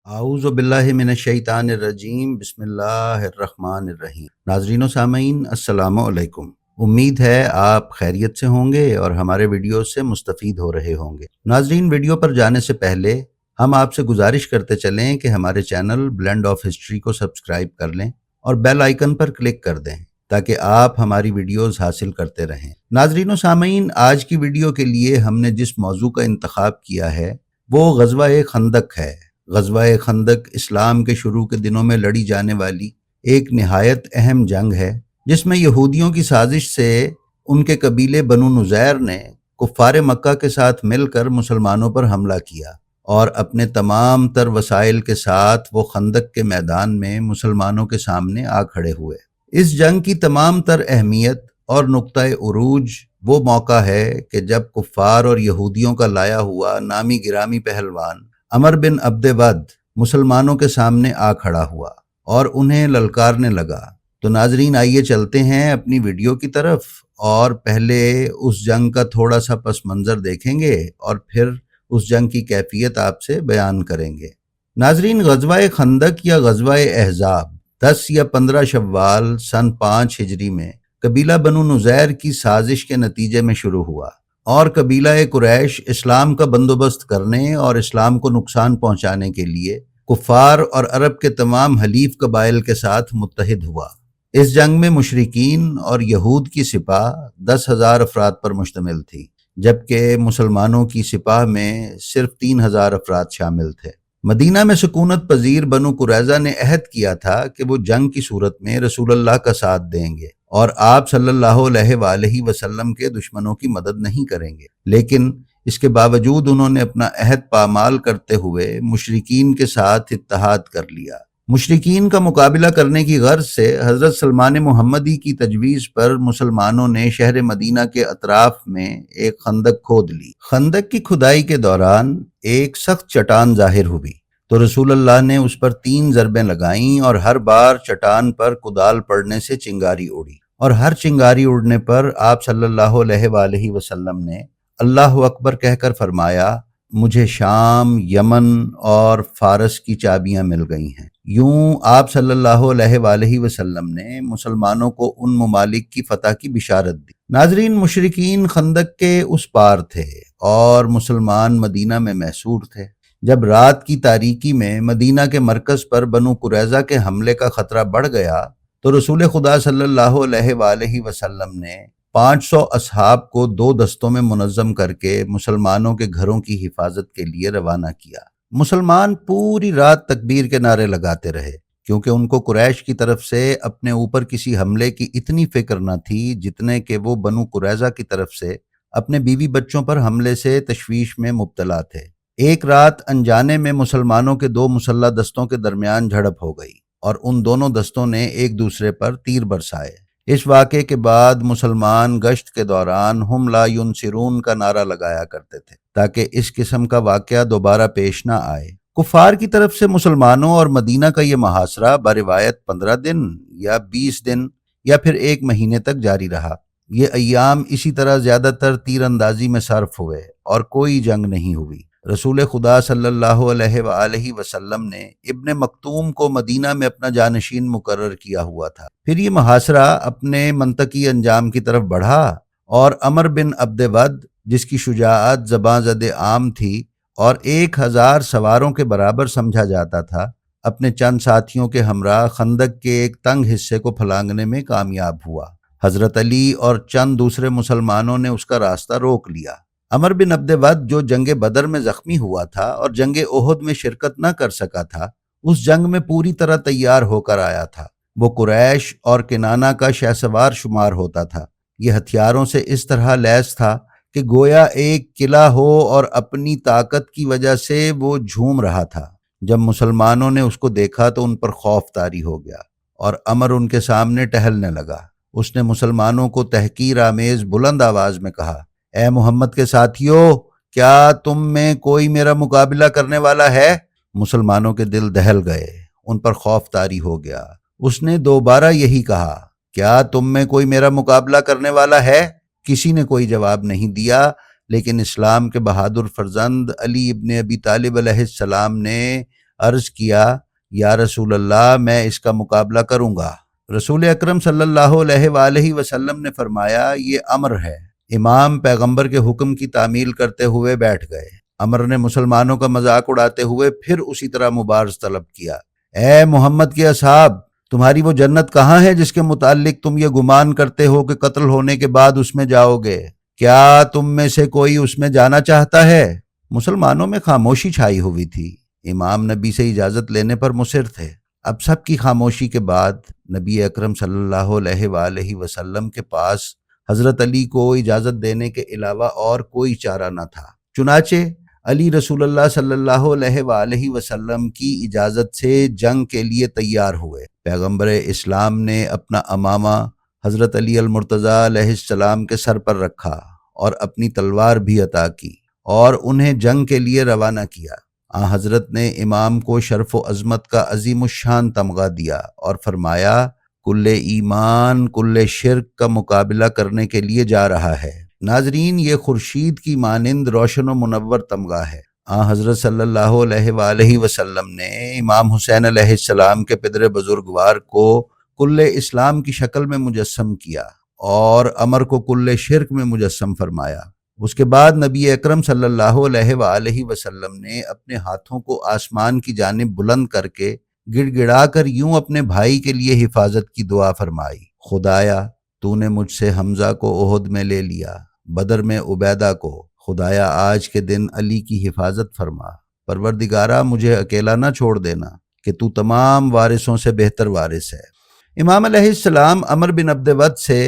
اعوذ باللہ من الشیطان الرجیم بسم اللہ الرحمن الرحیم۔ ناظرین و سامعین السلام علیکم۔ امید ہے آپ خیریت سے ہوں گے اور ہمارے ویڈیو سے مستفید ہو رہے ہوں گے۔ ناظرین، ویڈیو پر جانے سے پہلے ہم آپ سے گزارش کرتے چلیں کہ ہمارے چینل بلینڈ آف ہسٹری کو سبسکرائب کر لیں اور بیل آئیکن پر کلک کر دیں تاکہ آپ ہماری ویڈیوز حاصل کرتے رہیں۔ ناظرین و سامعین، آج کی ویڈیو کے لیے ہم نے جس موضوع کا انتخاب کیا ہے وہ غزوہ خندق ہے۔ غزوہ خندق اسلام کے شروع کے دنوں میں لڑی جانے والی ایک نہایت اہم جنگ ہے، جس میں یہودیوں کی سازش سے ان کے قبیلے بنو نذیر نے کفار مکہ کے ساتھ مل کر مسلمانوں پر حملہ کیا اور اپنے تمام تر وسائل کے ساتھ وہ خندق کے میدان میں مسلمانوں کے سامنے آ کھڑے ہوئے۔ اس جنگ کی تمام تر اہمیت اور نقطہ عروج وہ موقع ہے کہ جب کفار اور یہودیوں کا لایا ہوا نامی گرامی پہلوان عمر بن عبد ود مسلمانوں کے سامنے آ کھڑا ہوا اور انہیں للکارنے لگا۔ تو ناظرین، آئیے چلتے ہیں اپنی ویڈیو کی طرف اور پہلے اس جنگ کا تھوڑا سا پس منظر دیکھیں گے اور پھر اس جنگ کی کیفیت آپ سے بیان کریں گے۔ ناظرین، غزوہ خندق یا غزوہ احزاب 10 یا 15 شوال سن 5 ہجری میں قبیلہ بنو نذیر کی سازش کے نتیجے میں شروع ہوا اور قبیلہ قریش اسلام کا بندوبست کرنے اور اسلام کو نقصان پہنچانے کے لیے کفار اور عرب کے تمام حلیف قبائل کے ساتھ متحد ہوا۔ اس جنگ میں مشرکین اور یہود کی سپاہ 10,000 افراد پر مشتمل تھی، جبکہ مسلمانوں کی سپاہ میں صرف 3,000 افراد شامل تھے۔ مدینہ میں سکونت پذیر بنو قریظہ نے عہد کیا تھا کہ وہ جنگ کی صورت میں رسول اللہ کا ساتھ دیں گے اور آپ صلی اللہ علیہ وآلہ وسلم کے دشمنوں کی مدد نہیں کریں گے، لیکن اس کے باوجود انہوں نے اپنا عہد پامال کرتے ہوئے مشرکین کے ساتھ اتحاد کر لیا۔ مشرکین کا مقابلہ کرنے کی غرض سے حضرت سلمان محمدی کی تجویز پر مسلمانوں نے شہر مدینہ کے اطراف میں ایک خندق کھود لی۔ خندق کی کھدائی کے دوران ایک سخت چٹان ظاہر ہوئی تو رسول اللہ نے اس پر 3 ضربیں لگائیں اور ہر بار چٹان پر کدال پڑنے سے چنگاری اڑی، اور ہر چنگاری اڑنے پر آپ صلی اللہ علیہ وآلہ وسلم نے اللہ اکبر کہہ کر فرمایا، مجھے شام، یمن اور فارس کی چابیاں مل گئی ہیں۔ یوں آپ صلی اللہ علیہ وآلہ وسلم نے مسلمانوں کو ان ممالک کی فتح کی بشارت دی۔ ناظرین، مشرکین خندق کے اس پار تھے اور مسلمان مدینہ میں محصور تھے۔ جب رات کی تاریکی میں مدینہ کے مرکز پر بنو قریظہ کے حملے کا خطرہ بڑھ گیا تو رسول خدا صلی اللہ علیہ وآلہ وسلم نے 500 اصحاب کو 2 دستوں میں منظم کر کے مسلمانوں کے گھروں کی حفاظت کے لیے روانہ کیا۔ مسلمان پوری رات تکبیر کے نعرے لگاتے رہے، کیونکہ ان کو قریش کی طرف سے اپنے اوپر کسی حملے کی اتنی فکر نہ تھی جتنے کہ وہ بنو قریظہ کی طرف سے اپنے بیوی بچوں پر حملے سے تشویش میں مبتلا تھے۔ ایک رات انجانے میں مسلمانوں کے 2 مسلح دستوں کے درمیان جھڑپ ہو گئی اور ان دونوں دستوں نے ایک دوسرے پر تیر برسائے۔ اس واقعے کے بعد مسلمان گشت کے دوران ہم لا ینصرون کا نعرہ لگایا کرتے تھے تاکہ اس قسم کا واقعہ دوبارہ پیش نہ آئے۔ کفار کی طرف سے مسلمانوں اور مدینہ کا یہ محاصرہ بروایت 15 دن یا 20 دن یا پھر 1 مہینے تک جاری رہا۔ یہ ایام اسی طرح زیادہ تر تیر اندازی میں صرف ہوئے اور کوئی جنگ نہیں ہوئی۔ رسول خدا صلی اللہ علیہ وآلہ وسلم نے ابن مکتوم کو مدینہ میں اپنا جانشین مقرر کیا ہوا تھا۔ پھر یہ محاصرہ اپنے منطقی انجام کی طرف بڑھا اور عمر بن عبد ود، جس کی شجاعت زباں زد عام تھی اور 1,000 سواروں کے برابر سمجھا جاتا تھا، اپنے چند ساتھیوں کے ہمراہ خندق کے ایک تنگ حصے کو پھلانگنے میں کامیاب ہوا۔ حضرت علی اور چند دوسرے مسلمانوں نے اس کا راستہ روک لیا۔ عمر بن عبد ود، جو جنگ بدر میں زخمی ہوا تھا اور جنگ احد میں شرکت نہ کر سکا تھا، اس جنگ میں پوری طرح تیار ہو کر آیا تھا۔ وہ قریش اور کنانہ کا شہ سوار شمار ہوتا تھا۔ یہ ہتھیاروں سے اس طرح لیس تھا کہ گویا ایک قلعہ ہو اور اپنی طاقت کی وجہ سے وہ جھوم رہا تھا۔ جب مسلمانوں نے اس کو دیکھا تو ان پر خوف طاری ہو گیا اور عمر ان کے سامنے ٹہلنے لگا۔ اس نے مسلمانوں کو تحقیر آمیز بلند آواز میں کہا، اے محمد کے ساتھیو، کیا تم میں کوئی میرا مقابلہ کرنے والا ہے؟ مسلمانوں کے دل دہل گئے، ان پر خوف طاری ہو گیا۔ اس نے دوبارہ یہی کہا، کیا تم میں کوئی میرا مقابلہ کرنے والا ہے؟ کسی نے کوئی جواب نہیں دیا، لیکن اسلام کے بہادر فرزند علی ابن ابی طالب علیہ السلام نے عرض کیا یا رسول اللہ میں اس کا مقابلہ کروں گا۔ رسول اکرم صلی اللہ علیہ وآلہ وسلم نے فرمایا یہ امر ہے۔ امام پیغمبر کے حکم کی تعمیل کرتے ہوئے بیٹھ گئے۔ عمر نے مسلمانوں کا مذاق اڑاتے ہوئے پھر اسی طرح مبارز طلب کیا، اے محمد کے اصحاب، تمہاری وہ جنت کہاں ہے جس کے متعلق تم یہ گمان کرتے ہو کہ قتل ہونے کے بعد اس میں جاؤ گے؟ کیا تم میں سے کوئی اس میں جانا چاہتا ہے؟ مسلمانوں میں خاموشی چھائی ہوئی تھی۔ امام نبی سے اجازت لینے پر مصر تھے۔ اب سب کی خاموشی کے بعد نبی اکرم صلی اللہ علیہ وآلہ وسلم کے پاس حضرت علی کو اجازت دینے کے علاوہ اور کوئی چارہ نہ تھا۔ چنانچہ علی رسول اللہ صلی اللہ علیہ وآلہ وسلم کی اجازت سے جنگ کے لیے تیار ہوئے۔ پیغمبر اسلام نے اپنا امامہ حضرت علی المرتضیٰ علیہ السلام کے سر پر رکھا اور اپنی تلوار بھی عطا کی اور انہیں جنگ کے لیے روانہ کیا۔ حضرت نے امام کو شرف و عظمت کا عظیم الشان تمغہ دیا اور فرمایا کل ایمان کل شرک کا مقابلہ کرنے کے لیے جا رہا ہے۔ ناظرین، یہ خورشید کی مانند روشن و منور تمغہ ہے۔ حضرت صلی اللہ علیہ وآلہ وسلم نے امام حسین علیہ السلام کے پدر بزرگوار کو کل اسلام کی شکل میں مجسم کیا اور عمر کو کل شرک میں مجسم فرمایا۔ اس کے بعد نبی اکرم صلی اللہ علیہ وآلہ وسلم نے اپنے ہاتھوں کو آسمان کی جانب بلند کر کے گڑ گڑا کر یوں اپنے بھائی کے لیے حفاظت کی دعا فرمائی، خدایا تو نے مجھ سے حمزہ کو احد میں لے لیا، بدر میں عبیدہ کو، خدایا آج کے دن علی کی حفاظت فرما، پروردگارا مجھے اکیلا نہ چھوڑ دینا کہ تو تمام وارثوں سے بہتر وارث ہے۔ امام علیہ السلام عمر بن عبد ود سے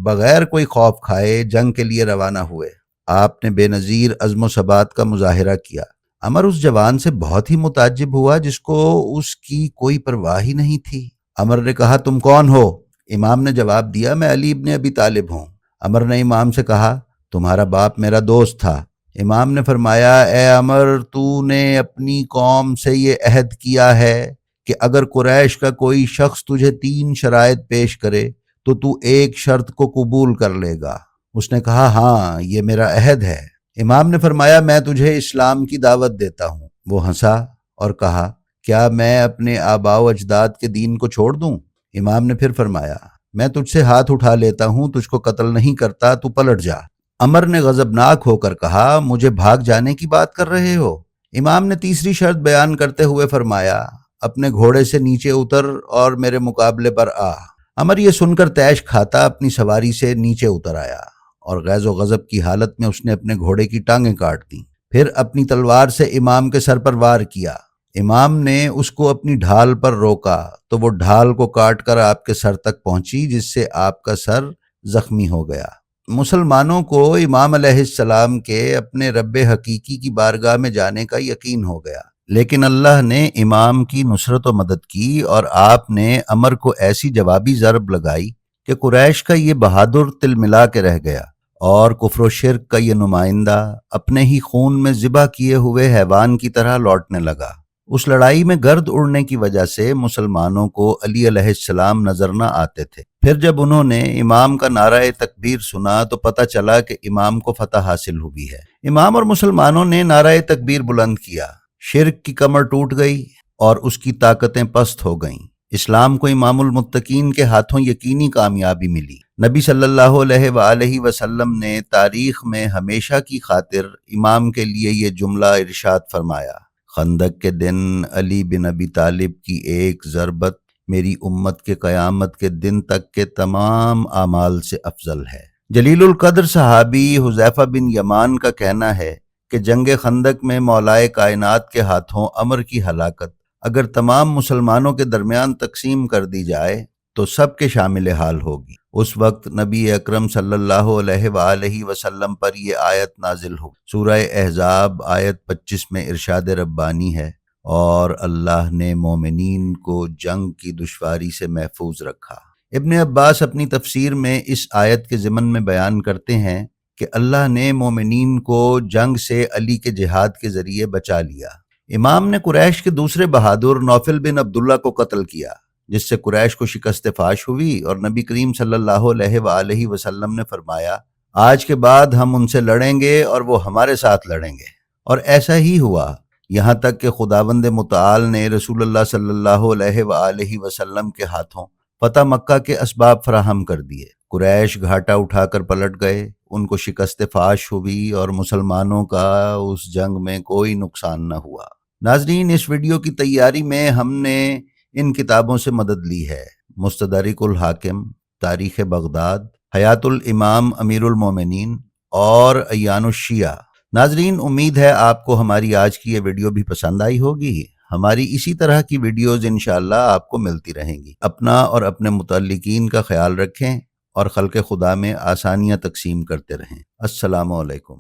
بغیر کوئی خوف کھائے جنگ کے لیے روانہ ہوئے۔ آپ نے بے نظیر عزم و ثبات کا مظاہرہ کیا۔ عمر اس جوان سے بہت ہی متعجب ہوا جس کو اس کی کوئی پرواہ ہی نہیں تھی۔ عمر نے کہا تم کون ہو؟ امام نے جواب دیا میں علی ابن ابی طالب ہوں۔ عمر نے امام سے کہا تمہارا باپ میرا دوست تھا۔ امام نے فرمایا اے عمر تو نے اپنی قوم سے یہ عہد کیا ہے کہ اگر قریش کا کوئی شخص تجھے 3 شرائط پیش کرے تو ایک شرط کو قبول کر لے گا۔ اس نے کہا ہاں یہ میرا عہد ہے۔ امام نے فرمایا میں تجھے اسلام کی دعوت دیتا ہوں۔ وہ ہنسا اور کہا کیا میں اپنے آباء و اجداد کے دین کو چھوڑ دوں؟ امام نے پھر فرمایا میں تجھ سے ہاتھ اٹھا لیتا ہوں، تجھ کو قتل نہیں کرتا، تو پلٹ جا۔ عمر نے غضبناک ہو کر کہا مجھے بھاگ جانے کی بات کر رہے ہو؟ امام نے تیسری شرط بیان کرتے ہوئے فرمایا اپنے گھوڑے سے نیچے اتر اور میرے مقابلے پر آ۔ عمر یہ سن کر طیش کھاتا اپنی سواری سے نیچے اتر آیا اور غیظ و غضب کی حالت میں اس نے اپنے گھوڑے کی ٹانگیں کاٹ دیں، پھر اپنی تلوار سے امام کے سر پر وار کیا۔ امام نے اس کو اپنی ڈھال پر روکا تو وہ ڈھال کو کاٹ کر آپ کے سر تک پہنچی جس سے آپ کا سر زخمی ہو گیا۔ مسلمانوں کو امام علیہ السلام کے اپنے رب حقیقی کی بارگاہ میں جانے کا یقین ہو گیا، لیکن اللہ نے امام کی نصرت و مدد کی اور آپ نے عمر کو ایسی جوابی ضرب لگائی کہ قریش کا یہ بہادر تل ملا کے رہ گیا اور کفر و شرک کا یہ نمائندہ اپنے ہی خون میں ذبح کیے ہوئے حیوان کی طرح لوٹنے لگا۔ اس لڑائی میں گرد اڑنے کی وجہ سے مسلمانوں کو علی علیہ السلام نظر نہ آتے تھے۔ پھر جب انہوں نے امام کا نعرہ تکبیر سنا تو پتہ چلا کہ امام کو فتح حاصل ہوئی ہے۔ امام اور مسلمانوں نے نعرہ تکبیر بلند کیا، شرک کی کمر ٹوٹ گئی اور اس کی طاقتیں پست ہو گئیں۔ اسلام کو امام المتقین کے ہاتھوں یقینی کامیابی ملی۔ نبی صلی اللہ علیہ وآلہ وسلم نے تاریخ میں ہمیشہ کی خاطر امام کے لیے یہ جملہ ارشاد فرمایا، خندق کے دن علی بن ابی طالب کی ایک ضربت میری امت کے قیامت کے دن تک کے تمام اعمال سے افضل ہے۔ جلیل القدر صحابی حذیفہ بن یمان کا کہنا ہے کہ جنگ خندق میں مولائے کائنات کے ہاتھوں عمر کی ہلاکت اگر تمام مسلمانوں کے درمیان تقسیم کر دی جائے تو سب کے شامل حال ہوگی۔ اس وقت نبی اکرم صلی اللہ علیہ وآلہ وسلم پر یہ آیت نازل ہو۔ سورہ احزاب آیت 25 میں ارشاد ربانی ہے اور اللہ نے مومنین کو جنگ کی دشواری سے محفوظ رکھا۔ ابن عباس اپنی تفسیر میں اس آیت کے ضمن میں بیان کرتے ہیں کہ اللہ نے مومنین کو جنگ سے علی کے جہاد کے ذریعے بچا لیا۔ امام نے قریش کے دوسرے بہادر نوفل بن عبداللہ کو قتل کیا جس سے قریش کو شکست فاش ہوئی اور نبی کریم صلی اللہ علیہ وآلہ وسلم نے فرمایا آج کے بعد ہم ان سے لڑیں گے اور وہ ہمارے ساتھ لڑیں گے، اور ایسا ہی ہوا۔ یہاں تک کہ خداوند متعال نے رسول اللہ صلی اللہ علیہ وآلہ وسلم کے ہاتھوں فتح مکہ کے اسباب فراہم کر دیے۔ قریش گھاٹا اٹھا کر پلٹ گئے، ان کو شکست فاش ہوئی اور مسلمانوں کا اس جنگ میں کوئی نقصان نہ ہوا۔ ناظرین، اس ویڈیو کی تیاری میں ہم نے ان کتابوں سے مدد لی ہے: مستدرک الحاکم، تاریخ بغداد، حیات الامام امیر المومنین اور ایان الشیعہ۔ ناظرین، امید ہے آپ کو ہماری آج کی یہ ویڈیو بھی پسند آئی ہوگی۔ ہماری اسی طرح کی ویڈیوز انشاءاللہ آپ کو ملتی رہیں گی۔ اپنا اور اپنے متعلقین کا خیال رکھیں اور خلق خدا میں آسانیاں تقسیم کرتے رہیں۔ السلام علیکم۔